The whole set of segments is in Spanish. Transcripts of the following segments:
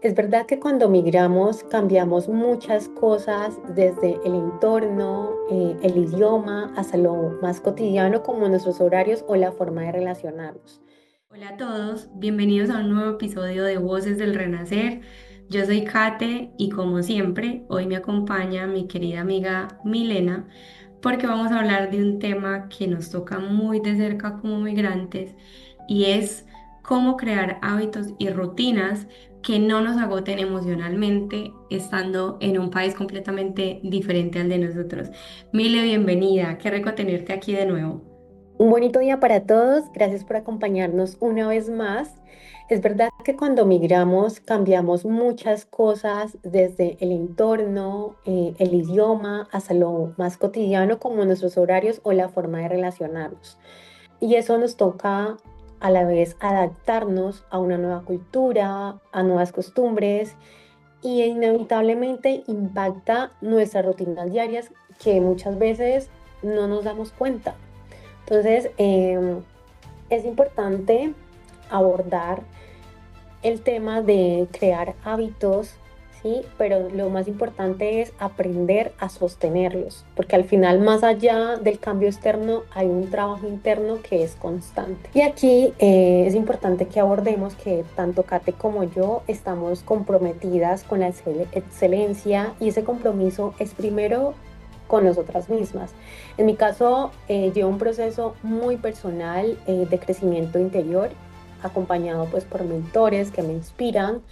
Es verdad que cuando migramos cambiamos muchas cosas desde el entorno, el idioma, hasta lo más cotidiano como nuestros horarios o la forma de relacionarnos. Hola a todos, bienvenidos a un nuevo episodio de Voces del Renacer. Yo soy Kate y como siempre, hoy me acompaña mi querida amiga Milena porque vamos a hablar de un tema que nos toca muy de cerca como migrantes y es cómo crear hábitos y rutinas que no nos agoten emocionalmente estando en un país completamente diferente al de nosotros. Mile, bienvenida, qué rico tenerte aquí de nuevo. Un bonito día para todos, gracias por acompañarnos una vez más. Es verdad que cuando migramos cambiamos muchas cosas desde el entorno, el idioma, hasta lo más cotidiano como nuestros horarios o la forma de relacionarnos. Y eso nos toca a la vez adaptarnos a una nueva cultura, a nuevas costumbres y inevitablemente impacta nuestras rutinas diarias que muchas veces no nos damos cuenta. Entonces, es importante abordar el tema de crear hábitos, ¿sí? Pero lo más importante es aprender a sostenerlos, porque al final, más allá del cambio externo, hay un trabajo interno que es constante. Y aquí es importante que abordemos que tanto Kate como yo estamos comprometidas con la excelencia y ese compromiso es primero con nosotras mismas. En mi caso, llevo un proceso muy personal de crecimiento interior acompañado pues por mentores que me inspiran.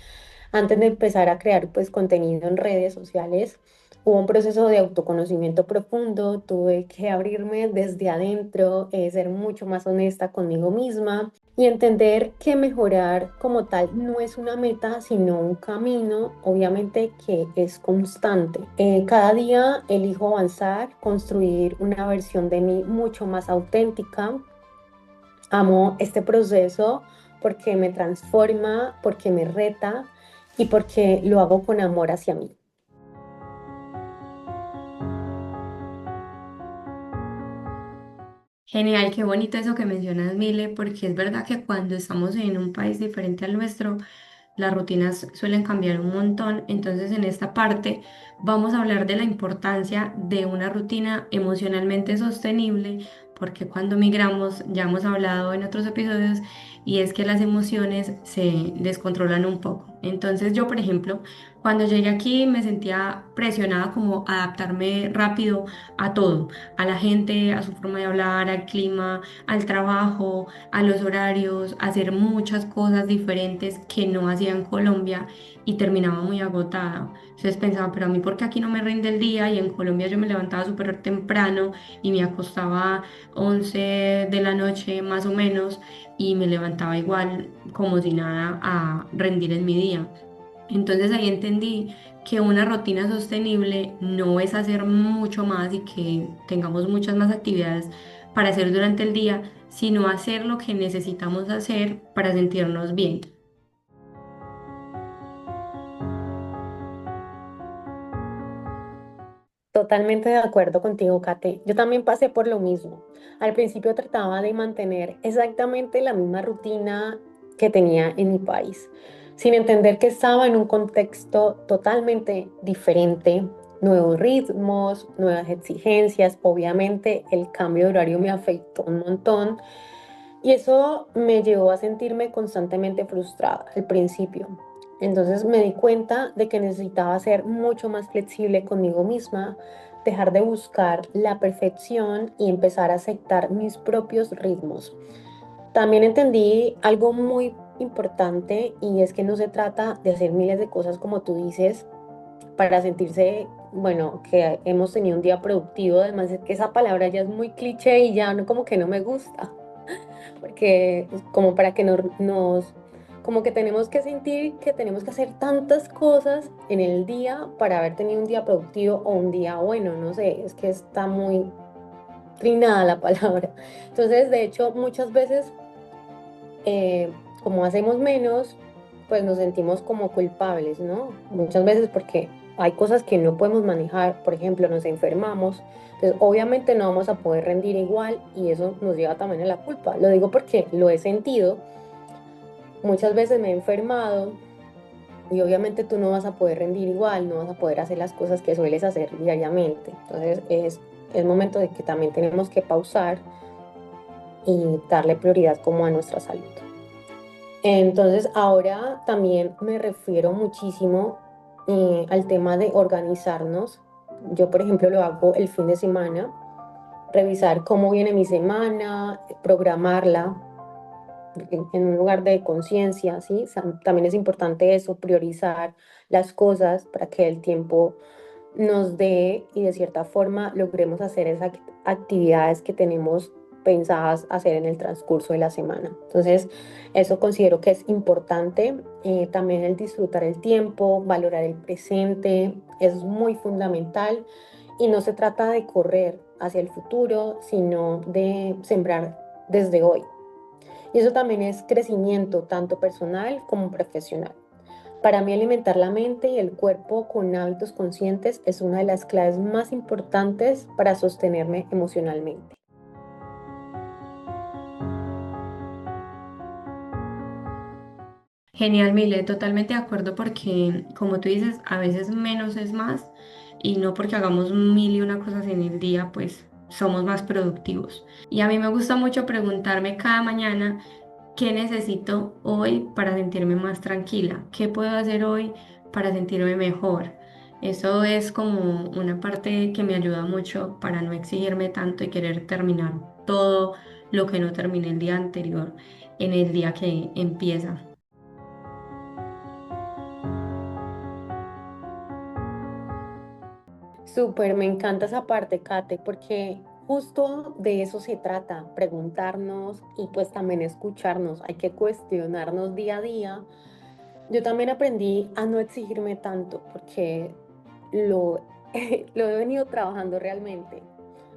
Antes de empezar a crear pues contenido en redes sociales, hubo un proceso de autoconocimiento profundo, tuve que abrirme desde adentro, ser mucho más honesta conmigo misma y entender que mejorar como tal no es una meta, sino un camino, obviamente que es constante. Cada día elijo avanzar, construir una versión de mí mucho más auténtica. Amo este proceso porque me transforma, porque me reta y porque lo hago con amor hacia mí. Genial, qué bonito eso que mencionas, Mile, porque es verdad que cuando estamos en un país diferente al nuestro, las rutinas suelen cambiar un montón. Entonces, en esta parte vamos a hablar de la importancia de una rutina emocionalmente sostenible, porque cuando migramos, ya hemos hablado en otros episodios, y es que las emociones se descontrolan un poco. Entonces, yo, por ejemplo, cuando llegué aquí me sentía presionada como adaptarme rápido a todo, a la gente, a su forma de hablar, al clima, al trabajo, a los horarios, a hacer muchas cosas diferentes que no hacía en Colombia y terminaba muy agotada. Entonces pensaba, pero a mí, ¿por qué aquí no me rinde el día? Y en Colombia yo me levantaba súper temprano y me acostaba 11 de la noche más o menos y me levantaba igual como si nada a rendir en mi día. Entonces ahí entendí que una rutina sostenible no es hacer mucho más y que tengamos muchas más actividades para hacer durante el día, sino hacer lo que necesitamos hacer para sentirnos bien. Totalmente de acuerdo contigo, Kate. Yo también pasé por lo mismo. Al principio trataba de mantener exactamente la misma rutina que tenía en mi país, sin entender que estaba en un contexto totalmente diferente, nuevos ritmos, nuevas exigencias. Obviamente el cambio de horario me afectó un montón y eso me llevó a sentirme constantemente frustrada al principio. Entonces me di cuenta de que necesitaba ser mucho más flexible conmigo misma, dejar de buscar la perfección y empezar a aceptar mis propios ritmos. También entendí algo muy importante y es que no se trata de hacer miles de cosas como tú dices para sentirse, bueno, que hemos tenido un día productivo. Además es que esa palabra ya es muy cliché y ya no, como que no me gusta porque como para que como que tenemos que sentir que tenemos que hacer tantas cosas en el día para haber tenido un día productivo o un día bueno, no sé, es que está muy trinada la palabra. Entonces, de hecho, muchas veces, como hacemos menos, pues nos sentimos como culpables, ¿no? Muchas veces porque hay cosas que no podemos manejar, por ejemplo, nos enfermamos, entonces obviamente no vamos a poder rendir igual y eso nos lleva también a la culpa. Lo digo porque lo he sentido, muchas veces me he enfermado Y obviamente tú no vas a poder rendir igual, no vas a poder hacer las cosas que sueles hacer diariamente. Entonces es momento de que también tenemos que pausar y darle prioridad como a nuestra salud. Entonces ahora también me refiero muchísimo al tema de organizarnos. Yo, por ejemplo, lo hago el fin de semana, revisar cómo viene mi semana, programarla en un lugar de conciencia, ¿sí? También es importante eso, priorizar las cosas para que el tiempo nos dé y de cierta forma logremos hacer esas actividades que tenemos pensadas hacer en el transcurso de la semana. Entonces, eso considero que es importante. También el disfrutar el tiempo, valorar el presente, es muy fundamental y no se trata de correr hacia el futuro, sino de sembrar desde hoy. Y eso también es crecimiento, tanto personal como profesional. Para mí, alimentar la mente y el cuerpo con hábitos conscientes es una de las claves más importantes para sostenerme emocionalmente. Genial, Mile, totalmente de acuerdo porque, como tú dices, a veces menos es más y no porque hagamos mil y una cosas en el día, pues somos más productivos. Y a mí me gusta mucho preguntarme cada mañana qué necesito hoy para sentirme más tranquila, qué puedo hacer hoy para sentirme mejor. Eso es como una parte que me ayuda mucho para no exigirme tanto y querer terminar todo lo que no terminé el día anterior en el día que empieza. Súper, me encanta esa parte, Kate, porque justo de eso se trata, preguntarnos y pues también escucharnos. Hay que cuestionarnos día a día. Yo también aprendí a no exigirme tanto porque lo, lo he venido trabajando realmente,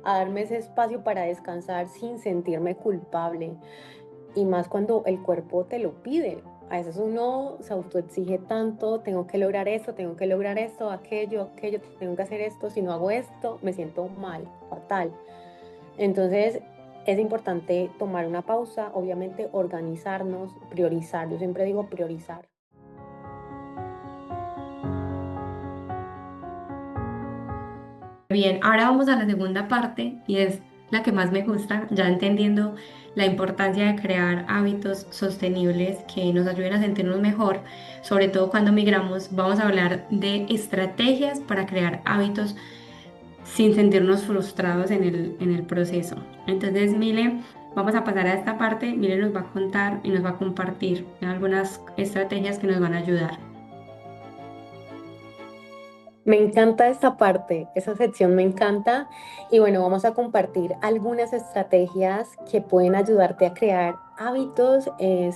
a darme ese espacio para descansar sin sentirme culpable y más cuando el cuerpo te lo pide. A veces uno se autoexige tanto, tengo que lograr esto, tengo que lograr esto, aquello, tengo que hacer esto, si no hago esto, me siento mal, fatal. Entonces es importante tomar una pausa, obviamente organizarnos, priorizar, yo siempre digo priorizar. Bien, ahora vamos a la segunda parte y es la que más me gusta, ya entendiendo la importancia de crear hábitos sostenibles que nos ayuden a sentirnos mejor, sobre todo cuando migramos. Vamos a hablar de estrategias para crear hábitos sin sentirnos frustrados en el proceso. Entonces, Mile, vamos a pasar a esta parte. Mile nos va a contar y nos va a compartir algunas estrategias que nos van a ayudar. Me encanta esta parte, esa sección me encanta y bueno, vamos a compartir algunas estrategias que pueden ayudarte a crear hábitos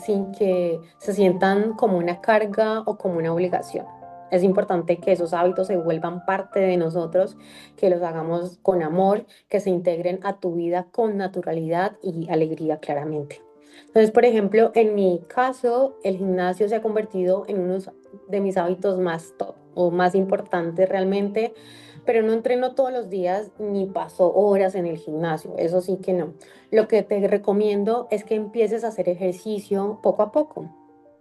sin que se sientan como una carga o como una obligación. Es importante que esos hábitos se vuelvan parte de nosotros, que los hagamos con amor, que se integren a tu vida con naturalidad y alegría claramente. Entonces, por ejemplo, en mi caso, el gimnasio se ha convertido en uno de mis hábitos más top o más importantes realmente, pero no entreno todos los días ni paso horas en el gimnasio, eso sí que no. Lo que te recomiendo es que empieces a hacer ejercicio poco a poco.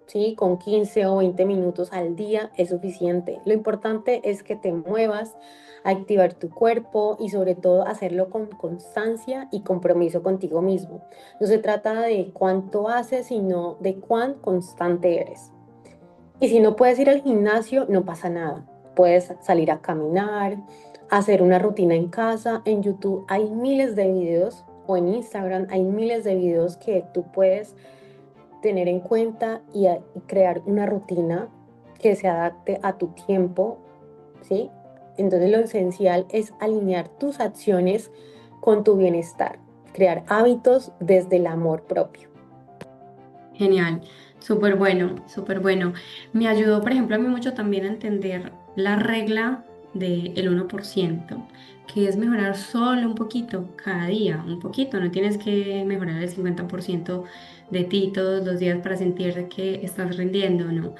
Sí, con 15 o 20 minutos al día es suficiente. Lo importante es que te muevas, activar tu cuerpo y sobre todo hacerlo con constancia y compromiso contigo mismo. No se trata de cuánto haces, sino de cuán constante eres. Y si no puedes ir al gimnasio, no pasa nada. Puedes salir a caminar, hacer una rutina en casa. En YouTube hay miles de videos o en Instagram hay miles de videos que tú puedes tener en cuenta y crear una rutina que se adapte a tu tiempo, ¿sí? Entonces lo esencial es alinear tus acciones con tu bienestar, crear hábitos desde el amor propio. Genial, súper bueno, súper bueno. Me ayudó, por ejemplo, a mí mucho también a entender la regla del 1%, que es mejorar solo un poquito cada día, un poquito. No tienes que mejorar el 50% de ti todos los días para sentir que estás rindiendo, ¿no?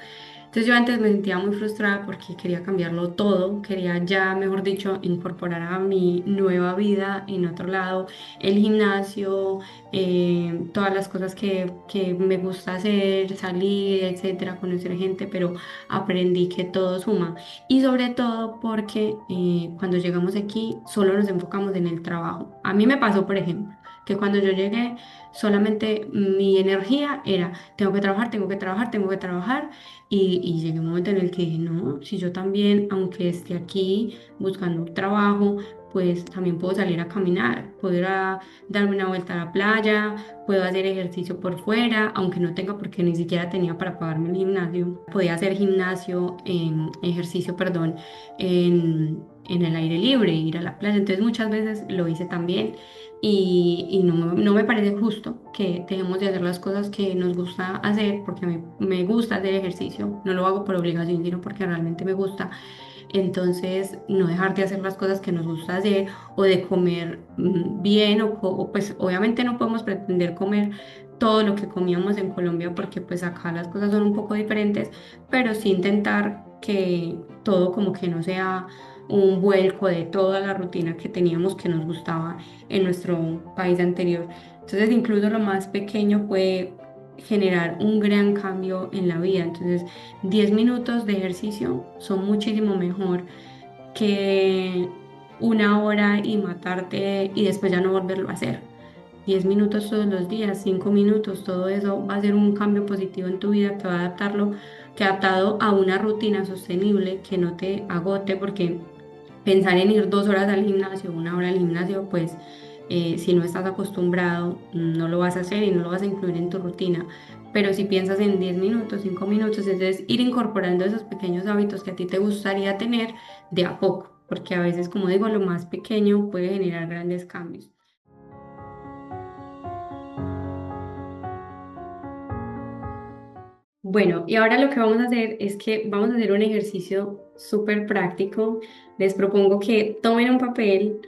Entonces yo antes me sentía muy frustrada porque quería cambiarlo todo, quería ya, mejor dicho, incorporar a mi nueva vida en otro lado, el gimnasio, todas las cosas que me gusta hacer, salir, etcétera, conocer gente, pero aprendí que todo suma. Y sobre todo porque cuando llegamos aquí solo nos enfocamos en el trabajo. A mí me pasó, por ejemplo, que cuando yo llegué solamente mi energía era, tengo que trabajar, tengo que trabajar, tengo que trabajar. Y llegué a un momento en el que dije, no, si yo también, aunque esté aquí buscando un trabajo, pues también puedo salir a caminar, puedo ir a darme una vuelta a la playa, puedo hacer ejercicio por fuera, aunque no tenga porque ni siquiera tenía para pagarme el gimnasio. Podía hacer gimnasio, ejercicio, perdón, en el aire libre, ir a la playa. Entonces muchas veces lo hice también y no me parece justo que dejemos de hacer las cosas que nos gusta hacer porque me gusta hacer ejercicio. No lo hago por obligación, sino porque realmente me gusta. Entonces, no dejar de hacer las cosas que nos gusta hacer o de comer bien o, pues obviamente no podemos pretender comer todo lo que comíamos en Colombia porque pues acá las cosas son un poco diferentes, pero sí intentar que todo como que no sea un vuelco de toda la rutina que teníamos que nos gustaba en nuestro país anterior. Entonces, incluso lo más pequeño puede generar un gran cambio en la vida. Entonces, 10 minutos de ejercicio son muchísimo mejor que una hora y matarte y después ya no volverlo a hacer. 10 minutos todos los días, 5 minutos, todo eso va a ser un cambio positivo en tu vida que va a adaptarlo, que adaptado a una rutina sostenible que no te agote, porque pensar en ir 2 horas al gimnasio, 1 hora al gimnasio, pues si no estás acostumbrado, no lo vas a hacer y no lo vas a incluir en tu rutina. Pero si piensas en 10 minutos, 5 minutos, entonces ir incorporando esos pequeños hábitos que a ti te gustaría tener de a poco, porque a veces, como digo, lo más pequeño puede generar grandes cambios. Bueno, y ahora lo que vamos a hacer es que vamos a hacer un ejercicio súper práctico. Les propongo que tomen un papel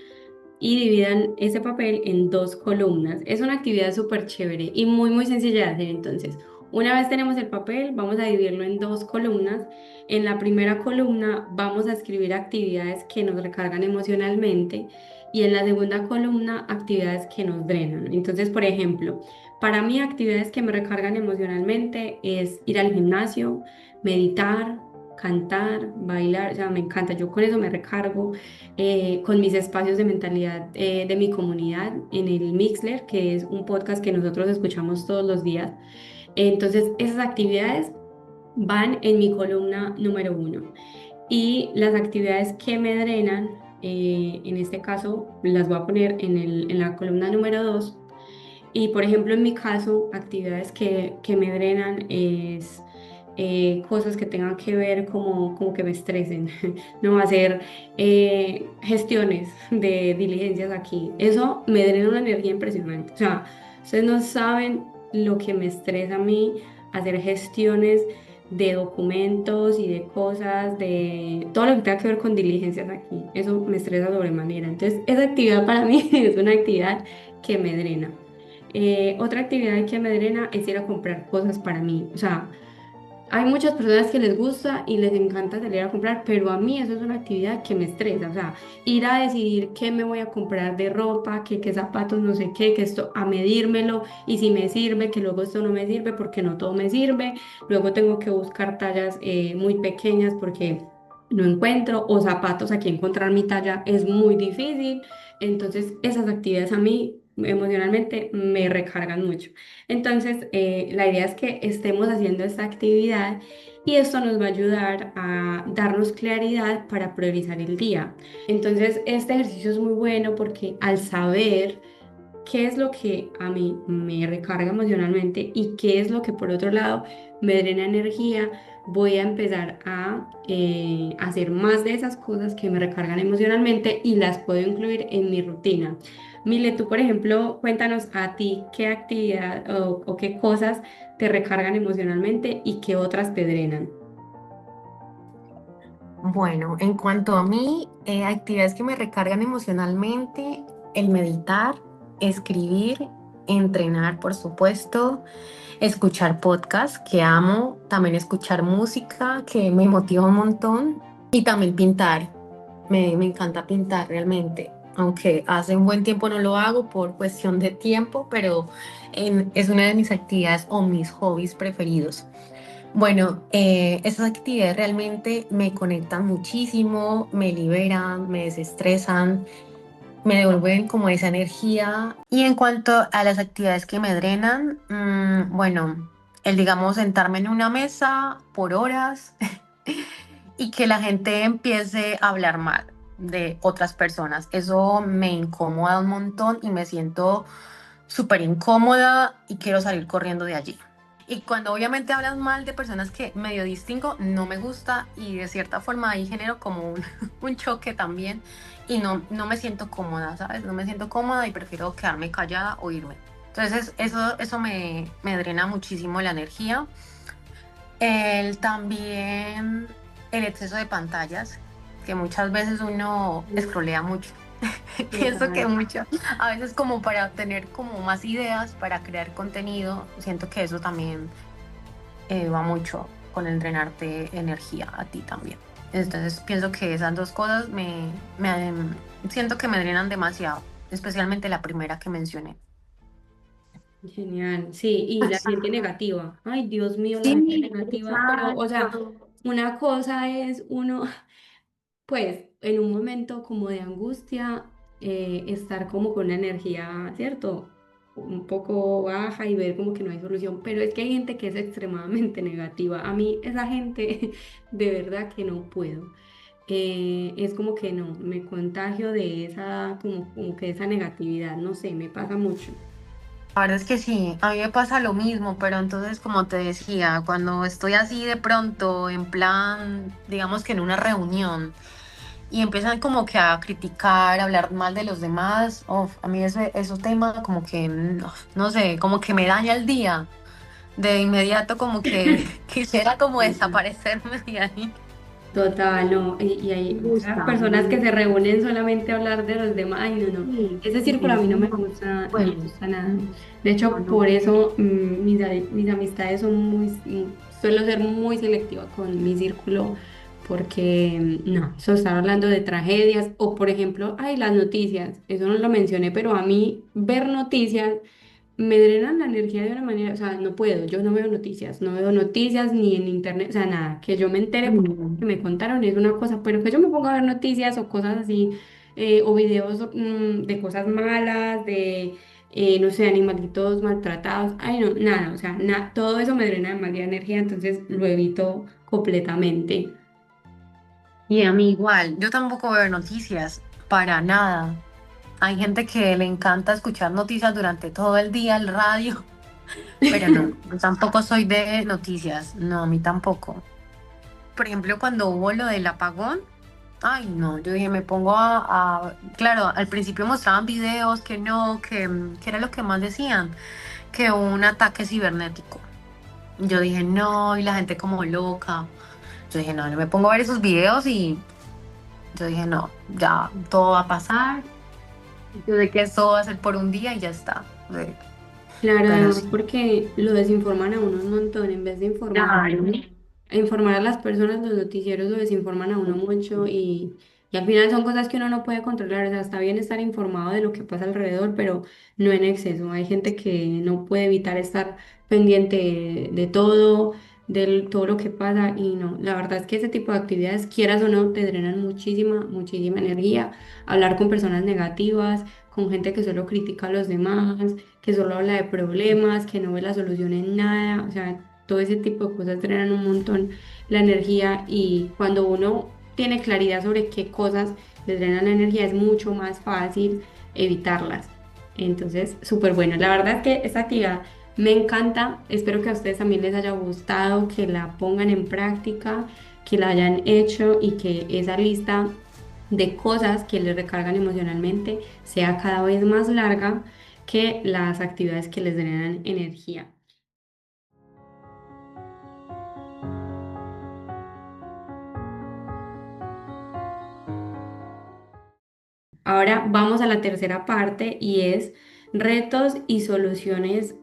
y dividan ese papel en dos columnas. Es una actividad súper chévere y muy sencilla de hacer. Entonces, una vez tenemos el papel, vamos a dividirlo en dos columnas. En la primera columna vamos a escribir actividades que nos recargan emocionalmente y en la segunda columna actividades que nos drenan. Entonces, por ejemplo, para mí actividades que me recargan emocionalmente es ir al gimnasio, meditar, cantar, bailar, o sea, me encanta, yo con eso me recargo con mis espacios de mentalidad de mi comunidad en el Mixler, que es un podcast que nosotros escuchamos todos los días. Entonces, esas actividades van en mi columna número uno. Y las actividades que me drenan, en este caso, las voy a poner en la columna número dos. Y por ejemplo, en mi caso, actividades que me drenan es cosas que tengan que ver como que me estresen, no hacer gestiones de diligencias aquí. Eso me drena una energía impresionante. O sea, ustedes no saben lo que me estresa a mí hacer gestiones de documentos y de cosas, de todo lo que tenga que ver con diligencias aquí. Eso me estresa sobremanera. Entonces, esa actividad para mí es una actividad que me drena. Otra actividad que me drena es ir a comprar cosas para mí. O sea, hay muchas personas que les gusta y les encanta salir a comprar, pero a mí eso es una actividad que me estresa. O sea, ir a decidir qué me voy a comprar de ropa, qué zapatos, no sé qué, que esto, a medírmelo y si me sirve, que luego esto no me sirve porque no todo me sirve. Luego tengo que buscar tallas muy pequeñas porque no encuentro o zapatos, aquí encontrar mi talla es muy difícil. Entonces, esas actividades a mí emocionalmente me recargan mucho. Entonces, la idea es que estemos haciendo esta actividad y esto nos va a ayudar a darnos claridad para priorizar el día. Entonces, este ejercicio es muy bueno porque al saber qué es lo que a mí me recarga emocionalmente y qué es lo que por otro lado me drena energía, voy a empezar a hacer más de esas cosas que me recargan emocionalmente y las puedo incluir en mi rutina. Mile, tú por ejemplo, cuéntanos a ti qué actividad o qué cosas te recargan emocionalmente y qué otras te drenan. Bueno, en cuanto a mí, actividades que me recargan emocionalmente, el meditar, escribir entrenar, por supuesto, escuchar podcasts que amo, también escuchar música que me motiva un montón y también pintar. Me encanta pintar realmente, aunque hace un buen tiempo no lo hago por cuestión de tiempo, pero es una de mis actividades o mis hobbies preferidos. Bueno, esas actividades realmente me conectan muchísimo, me liberan, me desestresan, me devuelven como esa energía. Y en cuanto a las actividades que me drenan, bueno, el digamos sentarme en una mesa por horas y que la gente empiece a hablar mal de otras personas. Eso me incomoda un montón y me siento súper incómoda y quiero salir corriendo de allí. Y cuando obviamente hablan mal de personas que medio distingo, no me gusta y de cierta forma ahí genero como un choque también y no me siento cómoda, ¿sabes? No me siento cómoda y prefiero quedarme callada o irme. Entonces eso me drena muchísimo la energía. También el exceso de pantallas, que muchas veces uno escrolea mucho. Pienso que Total. mucho, a veces como para tener como más ideas, para crear contenido, siento que eso también va mucho con el drenarte energía a ti también. Entonces pienso que esas dos cosas siento que me drenan demasiado, especialmente la primera que mencioné. Genial, sí, y la gente negativa. Ay, Dios mío, la gente Sí, negativa. Pero, o sea, exacto. una cosa es uno, pues, en un momento como de angustia, estar como con una energía, ¿cierto? Un poco baja y ver como que no hay solución. Pero es que hay gente que es extremadamente negativa. A mí, esa gente, de verdad que no puedo. Es como que no, me contagio de esa, como que esa negatividad, no sé, me pasa mucho. La verdad es que sí, a mí me pasa lo mismo, pero entonces como te decía, cuando estoy así de pronto, en plan, digamos que en una reunión, y empiezan como que a criticar, a hablar mal de los demás, uf, a mí esos temas como que, no sé, como que me daña el día. De inmediato como que quisiera como desaparecerme de ahí. Total, no, y Me hay otras gusta. personas que se reúnen solamente a hablar de los demás, ay, no, no, Sí, ese sí, círculo a mí no me no, gusta, no me bueno, gusta nada. De no, hecho, no. por eso mis amistades son muy, suelo ser muy selectiva con mi círculo, porque no, eso estar hablando de tragedias, o por ejemplo, ay, las noticias, eso no lo mencioné, pero a mí ver noticias me drenan la energía de una manera, o sea, no puedo, yo no veo noticias, no veo noticias ni en internet, o sea, nada, que yo me entere porque Mm. me contaron es una cosa, pero que yo me ponga a ver noticias o cosas así, o videos de cosas malas, de, no sé, animalitos maltratados, ay, no, nada, o sea, todo eso me drena demasiada energía, entonces lo evito completamente. Y a mí igual, yo tampoco veo noticias, para nada. Hay gente que le encanta escuchar noticias durante todo el día, el radio, pero no, yo tampoco soy de noticias, no, a mí tampoco. Por ejemplo, cuando hubo lo del apagón, ay no, yo dije, me pongo claro, al principio mostraban videos que no, que era lo que más decían, que un ataque cibernético. Yo dije, no, y la gente como loca. Yo dije, no, no me pongo a ver esos videos y yo dije, no, ya todo va a pasar. Yo sé que esto va a ser por un día y ya está. Claro, Pero además sí. porque lo desinforman a uno un montón, en vez de Claro. informar a las personas, los noticieros lo desinforman a uno mucho y al final son cosas que uno no puede controlar. O sea, está bien estar informado de lo que pasa alrededor, pero no en exceso. Hay gente que no puede evitar estar pendiente de todo, de todo lo que pasa y no. La verdad es que ese tipo de actividades, quieras o no, te drenan muchísima, muchísima energía. Hablar con personas negativas, con gente que solo critica a los demás, que solo habla de problemas, que no ve la solución en nada, o sea, todo ese tipo de cosas drenan un montón la energía y cuando uno tiene claridad sobre qué cosas le drenan la energía es mucho más fácil evitarlas. Entonces, súper bueno. La verdad es que esta actividad me encanta, espero que a ustedes también les haya gustado, que la pongan en práctica, que la hayan hecho y que esa lista de cosas que les recargan emocionalmente sea cada vez más larga que las actividades que les drenan energía. Ahora vamos a la tercera parte y es retos y soluciones,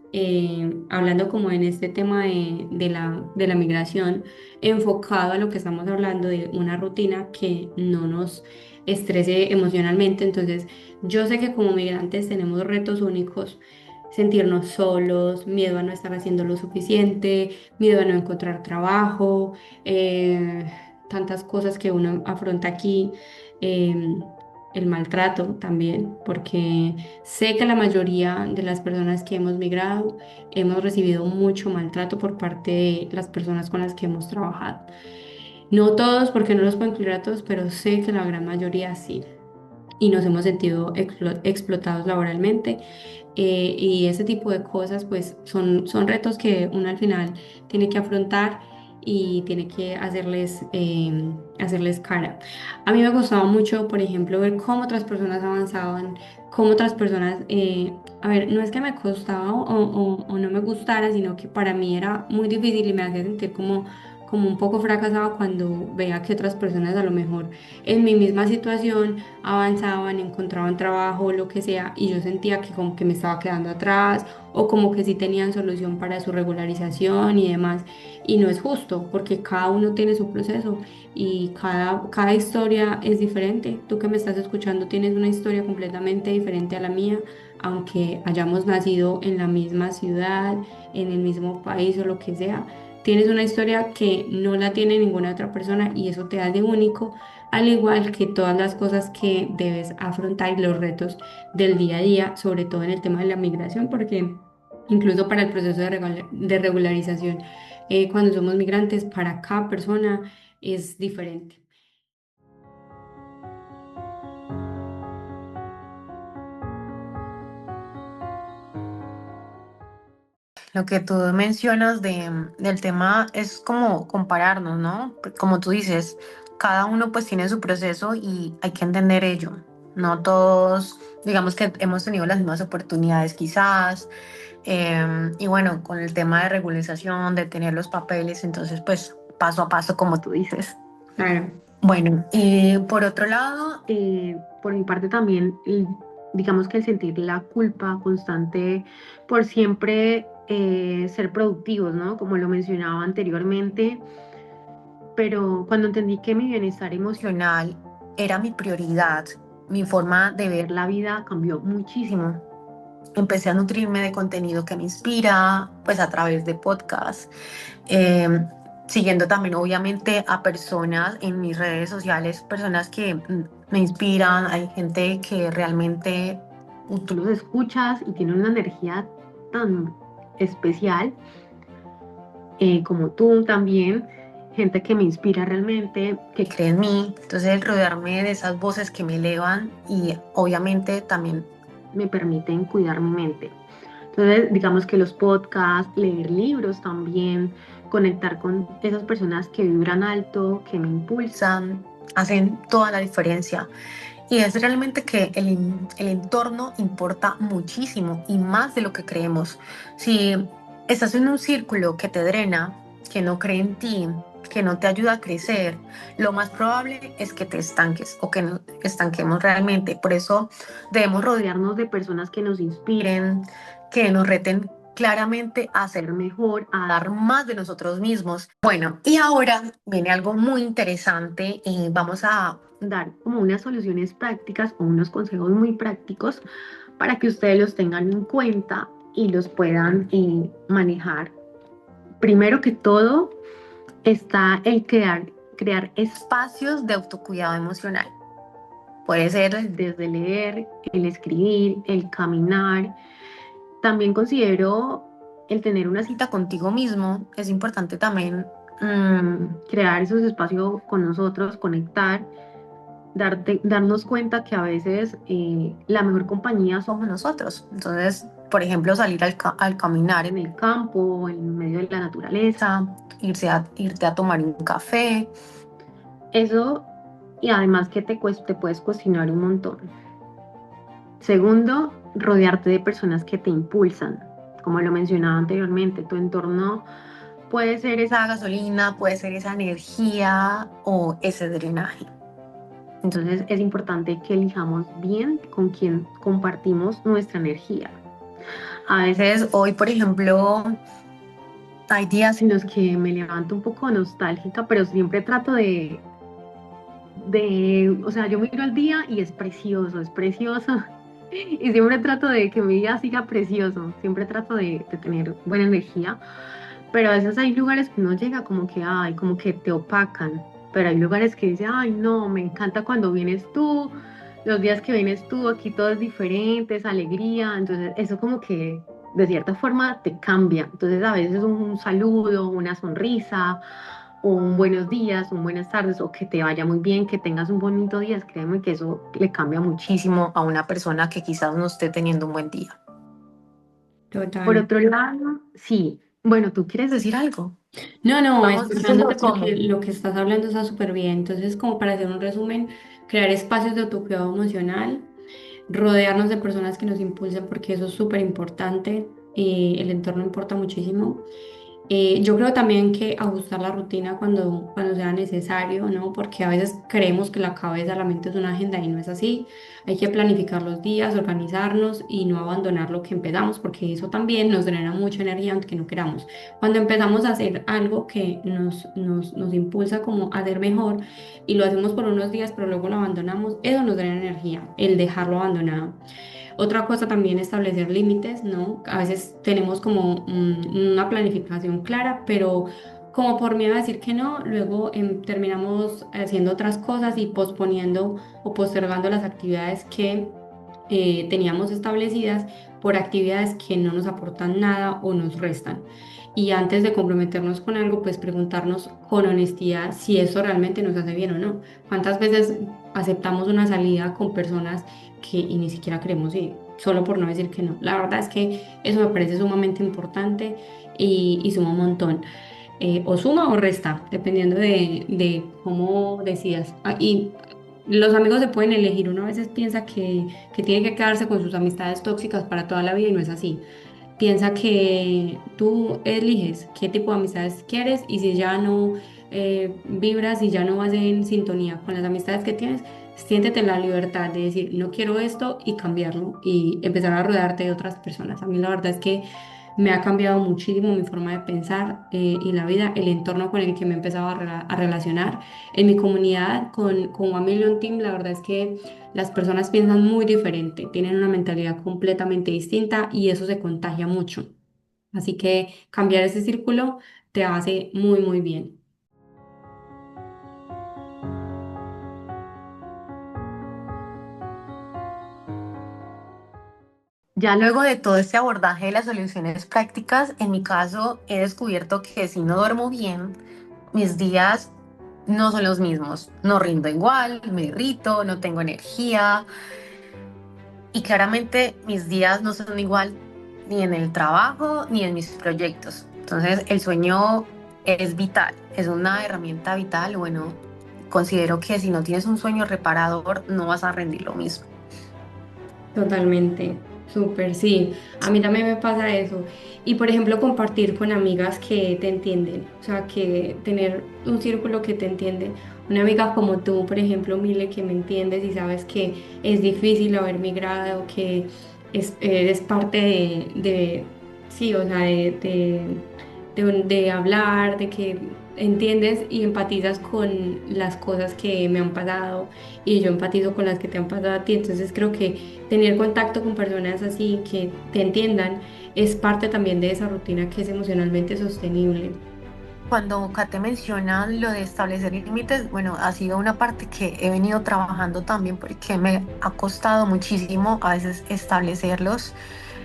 hablando como en este tema de la migración, enfocado a lo que estamos hablando de una rutina que no nos estrese emocionalmente. Entonces, yo sé que como migrantes tenemos retos únicos, sentirnos solos, miedo a no estar haciendo lo suficiente, miedo a no encontrar trabajo, tantas cosas que uno afronta aquí. El maltrato también, porque sé que la mayoría de las personas que hemos migrado hemos recibido mucho maltrato por parte de las personas con las que hemos trabajado. No todos, porque no los puedo incluir a todos, pero sé que la gran mayoría sí. Y nos hemos sentido explotados laboralmente. Y ese tipo de cosas, pues son retos que uno al final tiene que afrontar y tiene que hacerles cara. A mí me gustaba mucho, por ejemplo, ver cómo otras personas avanzaban, cómo otras personas, a ver, no es que me costaba o no me gustara, sino que para mí era muy difícil y me hacía sentir como un poco fracasada cuando veía que otras personas a lo mejor en mi misma situación avanzaban, encontraban trabajo, lo que sea, y yo sentía que como que me estaba quedando atrás o como que sí tenían solución para su regularización y demás. Y no es justo porque cada uno tiene su proceso y cada historia es diferente. Tú que me estás escuchando tienes una historia completamente diferente a la mía, aunque hayamos nacido en la misma ciudad, en el mismo país o lo que sea. Tienes una historia que no la tiene ninguna otra persona y eso te hace único, al igual que todas las cosas que debes afrontar y los retos del día a día, sobre todo en el tema de la migración, porque incluso para el proceso de regularización, cuando somos migrantes, para cada persona es diferente. Lo que tú mencionas del tema es como compararnos, ¿no? Como tú dices, cada uno pues tiene su proceso y hay que entender ello. No todos, digamos que hemos tenido las mismas oportunidades quizás. Y bueno, con el tema de regularización, de tener los papeles, entonces pues paso a paso, como tú dices. Claro. Bueno, por otro lado, por mi parte también, digamos que el sentir la culpa constante por siempre ser productivos, ¿no? Como lo mencionaba anteriormente, pero cuando entendí que mi bienestar emocional era mi prioridad, mi forma de ver la vida cambió muchísimo. Empecé a nutrirme de contenido que me inspira, pues a través de podcasts, siguiendo también obviamente a personas en mis redes sociales, personas que me inspiran. Hay gente que realmente tú los escuchas y tienen una energía tan especial, como tú también, gente que me inspira realmente, que cree en mí. Entonces el rodearme de esas voces que me elevan y obviamente también me permiten cuidar mi mente. Entonces, digamos que los podcasts, leer libros también, conectar con esas personas que vibran alto, que me impulsan, hacen toda la diferencia. Y es realmente que el entorno importa muchísimo y más de lo que creemos. Si estás en un círculo que te drena, que no cree en ti, que no te ayuda a crecer, lo más probable es que te estanques o que nos estanquemos realmente. Por eso debemos rodearnos de personas que nos inspiren, que nos reten claramente a ser mejor, a dar más de nosotros mismos. Bueno, y ahora viene algo muy interesante y vamos a dar como unas soluciones prácticas o unos consejos muy prácticos para que ustedes los tengan en cuenta y los puedan manejar. Primero que todo está el crear espacios de autocuidado emocional. Puede ser desde leer, el escribir, el caminar. También considero el tener una cita contigo mismo. Es importante también crear esos espacios con nosotros, conectar, darnos cuenta que a veces la mejor compañía somos nosotros. Entonces, por ejemplo, salir al caminar en el campo, en medio de la naturaleza, irte a tomar un café. Eso, y además que te puedes cuestionar un montón. Segundo, rodearte de personas que te impulsan. Como lo mencionaba anteriormente, tu entorno puede ser esa gasolina, puede ser esa energía o ese drenaje. Entonces es importante que elijamos bien con quién compartimos nuestra energía. A veces hoy, por ejemplo, hay días en los que me levanto un poco nostálgica, pero siempre trato o sea, yo miro el día y es precioso, es precioso. Y siempre trato de que mi día siga precioso, siempre trato de tener buena energía, pero a veces hay lugares que uno llega como que, ay, como que te opacan, pero hay lugares que dice, ay, no, me encanta cuando vienes tú, los días que vienes tú, aquí todo es diferente, es alegría, entonces eso como que de cierta forma te cambia, entonces a veces un saludo, una sonrisa, un buenos días, un buenas tardes, o que te vaya muy bien, que tengas un bonito día, créeme que eso le cambia muchísimo a una persona que quizás no esté teniendo un buen día. Por Total. otro lado, sí, bueno, ¿tú quieres decir algo? No, no, Vamos diciendo escuchándote porque cómo. lo que estás hablando está súper bien. Entonces, como para hacer un resumen, crear espacios de autocuidado emocional, rodearnos de personas que nos impulsen porque eso es súper importante. El entorno importa muchísimo. Yo creo también que ajustar la rutina cuando sea necesario, ¿no? Porque a veces creemos que la cabeza, la mente es una agenda y no es así. Hay que planificar los días, organizarnos y no abandonar lo que empezamos, porque eso también nos drena mucha energía aunque no queramos. Cuando empezamos a hacer algo que nos impulsa como a hacer mejor y lo hacemos por unos días, pero luego lo abandonamos, eso nos drena energía, el dejarlo abandonado. Otra cosa también establecer límites, ¿no? A veces tenemos como una planificación clara, pero como por miedo a decir que no, luego terminamos haciendo otras cosas y posponiendo o postergando las actividades que teníamos establecidas por actividades que no nos aportan nada o nos restan. Y antes de comprometernos con algo, pues preguntarnos con honestidad si eso realmente nos hace bien o no. ¿Cuántas veces aceptamos una salida con personas que y ni siquiera queremos ir, solo por no decir que no? La verdad es que eso me parece sumamente importante y suma un montón. O suma o resta, dependiendo de cómo decidas. Y los amigos se pueden elegir. Uno a veces piensa que tiene que quedarse con sus amistades tóxicas para toda la vida y no es así. Piensa que tú eliges qué tipo de amistades quieres y si ya no vibras y ya no vas en sintonía con las amistades que tienes, siéntete la libertad de decir, no quiero esto y cambiarlo y empezar a rodearte de otras personas. A mí la verdad es que me ha cambiado muchísimo mi forma de pensar y la vida, el entorno con el que me he empezado a relacionar. En mi comunidad, con One Million Team, la verdad es que las personas piensan muy diferente, tienen una mentalidad completamente distinta y eso se contagia mucho. Así que cambiar ese círculo te hace muy, muy bien. Ya luego de todo este abordaje de las soluciones prácticas, en mi caso he descubierto que si no duermo bien, mis días no son los mismos. No rindo igual, me irrito, no tengo energía y claramente mis días no son igual ni en el trabajo ni en mis proyectos. Entonces el sueño es vital, es una herramienta vital. Bueno, considero que si no tienes un sueño reparador no vas a rendir lo mismo. Totalmente, súper, sí. A mí también me pasa eso. Y por ejemplo, compartir con amigas que te entienden, o sea, que tener un círculo que te entiende. Una amiga como tú, por ejemplo, Mile, que me entiendes y sabes que es difícil haber migrado, que eres parte sí, o sea, de hablar, de que entiendes y empatizas con las cosas que me han pasado y yo empatizo con las que te han pasado a ti. Entonces creo que tener contacto con personas así que te entiendan es parte también de esa rutina que es emocionalmente sostenible. Cuando Kate menciona lo de establecer límites, bueno, ha sido una parte que he venido trabajando también porque me ha costado muchísimo a veces establecerlos,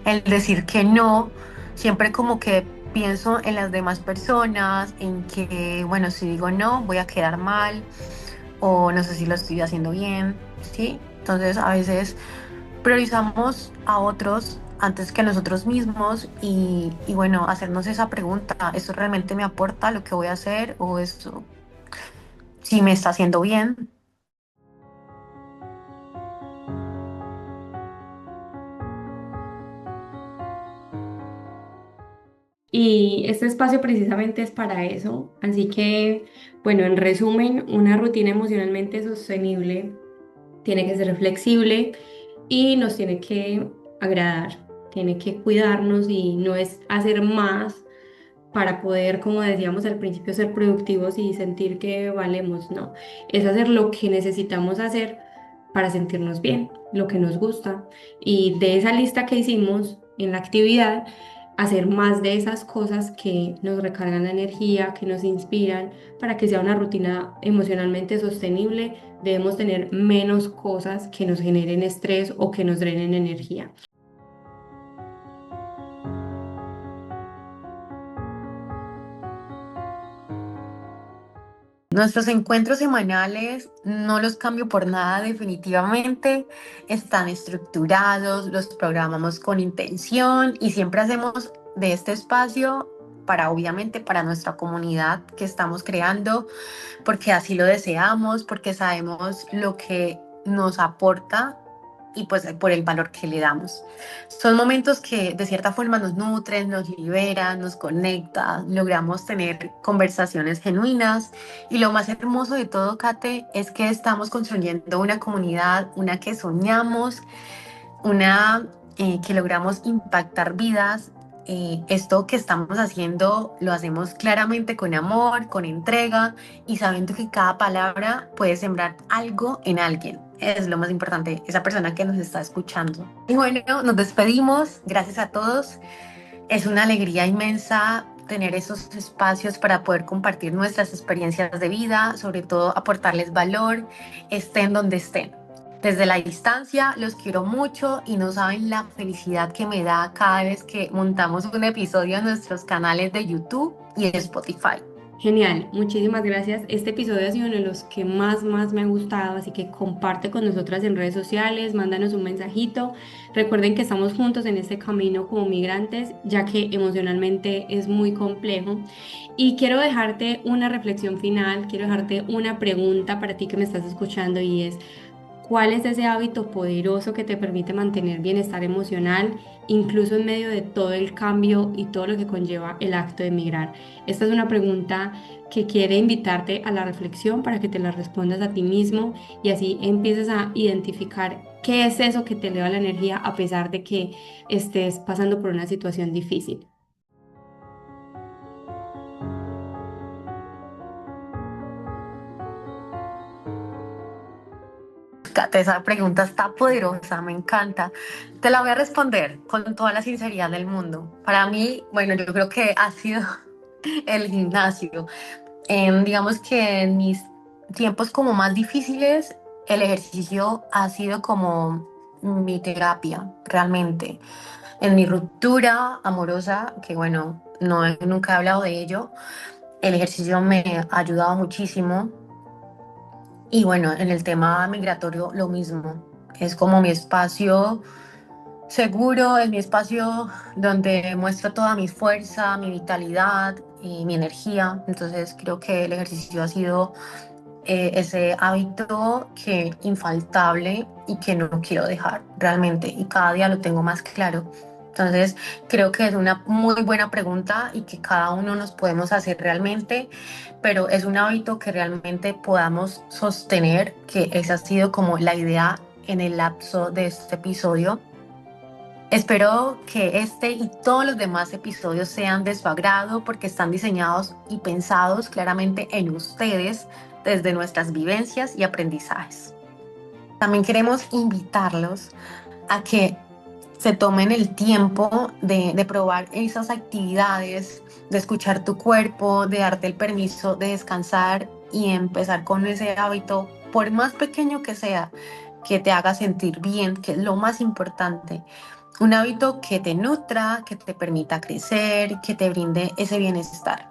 el decir que no, siempre como que pienso en las demás personas, en que, bueno, si digo no, voy a quedar mal o no sé si lo estoy haciendo bien, ¿sí? Entonces a veces priorizamos a otros antes que a nosotros mismos y bueno, hacernos esa pregunta, ¿esto realmente me aporta lo que voy a hacer o esto si me está haciendo bien? Y este espacio precisamente es para eso. Así que, bueno, en resumen, una rutina emocionalmente sostenible tiene que ser flexible y nos tiene que agradar. tiene que cuidarnos y no es hacer más para poder, como decíamos al principio, ser productivos y sentir que valemos, no, es hacer lo que necesitamos hacer para sentirnos bien, lo que nos gusta. Y de esa lista que hicimos en la actividad, hacer más de esas cosas que nos recargan la energía, que nos inspiran, para que sea una rutina emocionalmente sostenible. Debemos tener menos cosas que nos generen estrés o que nos drenen energía. Nuestros encuentros semanales no los cambio por nada, definitivamente. Están estructurados, los programamos con intención y siempre hacemos de este espacio para, obviamente, para nuestra comunidad que estamos creando, porque así lo deseamos, porque sabemos lo que nos aporta y pues por el valor que le damos. Son momentos que de cierta forma nos nutren, nos liberan, nos conectan, logramos tener conversaciones genuinas y lo más hermoso de todo, Kate, es que estamos construyendo una comunidad, una que soñamos, una que logramos impactar vidas. Esto que estamos haciendo lo hacemos claramente con amor, con entrega y sabiendo que cada palabra puede sembrar algo en alguien. Es lo más importante, esa persona que nos está escuchando. Y bueno, nos despedimos. Gracias a todos. Es una alegría inmensa tener esos espacios para poder compartir nuestras experiencias de vida, sobre todo aportarles valor, estén donde estén. Desde la distancia los quiero mucho y no saben la felicidad que me da cada vez que montamos un episodio en nuestros canales de YouTube y de Spotify. Genial, muchísimas gracias. Este episodio ha sido uno de los que más me ha gustado, así que comparte con nosotras en redes sociales, mándanos un mensajito. Recuerden que estamos juntos en este camino como migrantes, ya que emocionalmente es muy complejo. Y quiero dejarte una reflexión final, quiero dejarte una pregunta para ti que me estás escuchando y es: ¿cuál es ese hábito poderoso que te permite mantener bienestar emocional, incluso en medio de todo el cambio y todo lo que conlleva el acto de emigrar? Esta es una pregunta que quiere invitarte a la reflexión para que te la respondas a ti mismo y así empieces a identificar qué es eso que te eleva la energía a pesar de que estés pasando por una situación difícil. Kate, esa pregunta está poderosa, me encanta. Te la voy a responder con toda la sinceridad del mundo. Para mí, bueno, yo creo que ha sido el gimnasio. Digamos que en mis tiempos como más difíciles, el ejercicio ha sido como mi terapia, realmente. En mi ruptura amorosa, que bueno, no, nunca he hablado de ello, el ejercicio me ha ayudado muchísimo. Y bueno, en el tema migratorio lo mismo. Es como mi espacio seguro, es mi espacio donde muestro toda mi fuerza, mi vitalidad y mi energía. Entonces creo que el ejercicio ha sido ese hábito que infaltable y que no quiero dejar realmente. Y cada día lo tengo más claro. Entonces creo que es una muy buena pregunta y que cada uno nos podemos hacer realmente, pero es un hábito que realmente podamos sostener, que esa ha sido como la idea en el lapso de este episodio. Espero que este y todos los demás episodios sean de su agrado porque están diseñados y pensados claramente en ustedes desde nuestras vivencias y aprendizajes. También queremos invitarlos a que se tomen el tiempo de probar esas actividades, de escuchar tu cuerpo, de darte el permiso de descansar y empezar con ese hábito, por más pequeño que sea, que te haga sentir bien, que es lo más importante. Un hábito que te nutra, que te permita crecer, que te brinde ese bienestar.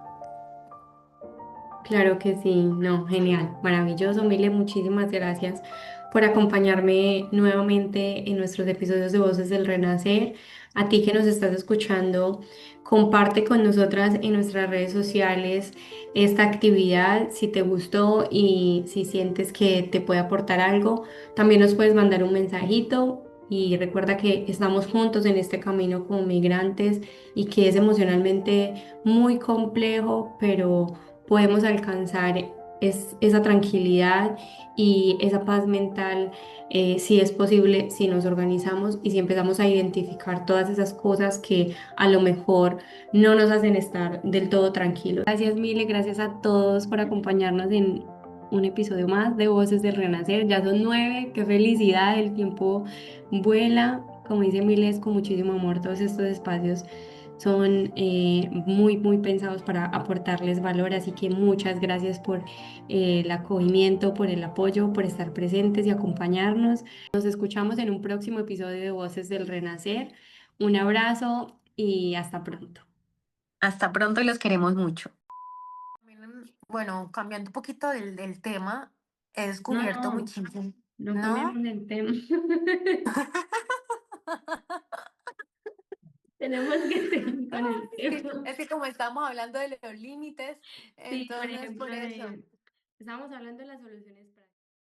Claro que sí, no, genial, maravilloso. Mile, muchísimas gracias por acompañarme nuevamente en nuestros episodios de Voces del Renacer. A ti que nos estás escuchando, comparte con nosotras en nuestras redes sociales esta actividad si te gustó y si sientes que te puede aportar algo. También nos puedes mandar un mensajito. Y recuerda que estamos juntos en este camino como migrantes y que es emocionalmente muy complejo, pero podemos alcanzar es esa tranquilidad y esa paz mental, si es posible, si nos organizamos y si empezamos a identificar todas esas cosas que a lo mejor no nos hacen estar del todo tranquilos. Gracias, Mile, gracias a todos por acompañarnos en un episodio más de Voces del Renacer. Ya son 9, qué felicidad, el tiempo vuela. Como dice Mile, es con muchísimo amor todos estos espacios son muy, muy pensados para aportarles valor, así que muchas gracias por el acogimiento, por el apoyo, por estar presentes y acompañarnos. Nos escuchamos en un próximo episodio de Voces del Renacer. Un abrazo y hasta pronto. Hasta pronto y los queremos mucho. También, bueno, cambiando un poquito del tema, he No, descubierto no, muchísimo, no ¿no? cambiemos el tema. Tenemos que seguir con el Es que, tema. es que como estamos hablando de los límites, Sí, por entonces por ejemplo, eso. estábamos hablando de las soluciones.